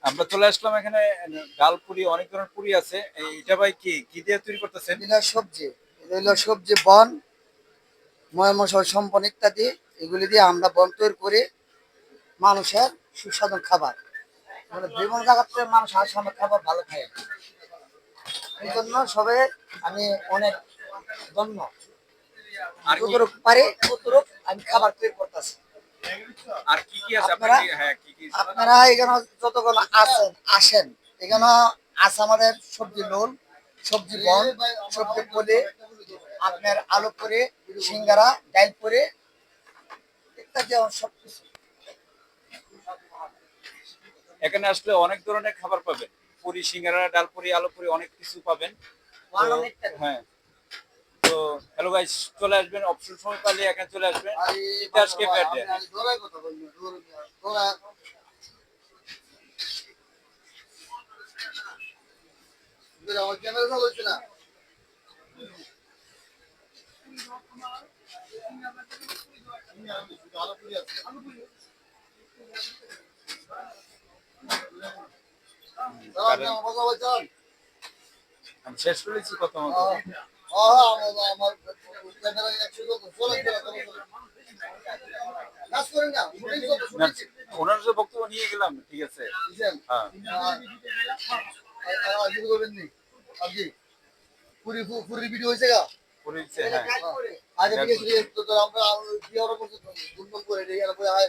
আমরা চলে আসলাম এখানে। ডাল পুরি, অনেক ধরনের পুরি আছে। এটা ভাই কি কি দিয়ে তৈরি করতেছেন? এগুলা সবজি, এগুলো সবজি বন, ময় মশলা সম্পন্ন ইত্যাদি, এগুলি দিয়ে আমরা বন তৈরি করে মানুষের সুস্বাদু খাবার, মানে বিভিন্ন জায়গাতে মানুষ আসে আমার খাবার ভালো খায়। এই জন্য সবে আমি অনেক ধন্য, আর কি যতটুকু পারি ততটুক আমি খাবার তৈরি করতেছি। আর কি কি আছে আপনারা আপনাকে? হ্যাঁ, কি কি? আপনারা এখানে যতক্ষণ আছেন আসেন, এখানে আছে আমাদের সবজি লোল, সবজি বন, সবজি পলে, আপনার আলু পরে, সিঙ্গারা, ডাল পরে ইত্যাদি আমার সবকিছু। এখানে আসলে অনেক ধরনের খাবার পাবেন। পুরি, সিঙ্গারা, ডাল পুরি, আলু পুরি, অনেক কিছু পাবেন। তো ওয়ান ইত্যাদি। হ্যাঁ, তো হ্যালো গাইস, চলে আসবেন অবসর সময় পেলে এখানে চলে আসবেন। আরে তিতাস বাবা ভাই, ক্যাফে আমি আড্ডা। আজ দৌড়াই কথা বলবো, দৌড়া দৌড়া আমার ক্যামেরা চালু হচ্ছে না। আলু পুরি আছে। দাদা, আপনি কারণ আমার কথা বলছেন? আমি শেষ করেছি কথা মতো। আমার ক্যামেরা একশো চলে কাজ করেন না, শুটিং করতে না, শুটিং। ওনার যে বক্তব্য নিয়ে গেলাম, ঠিক আছে। বুঝছেন? হ্যাঁ, আর কিছু করবেন নি আপনি? পুরি পুরি ভিডিও হয়েছে গা? পুরি দিচ্ছে, হ্যাঁ। আগে ভিডিও আমরা কি হবে দুর্বল করে এই আর আয়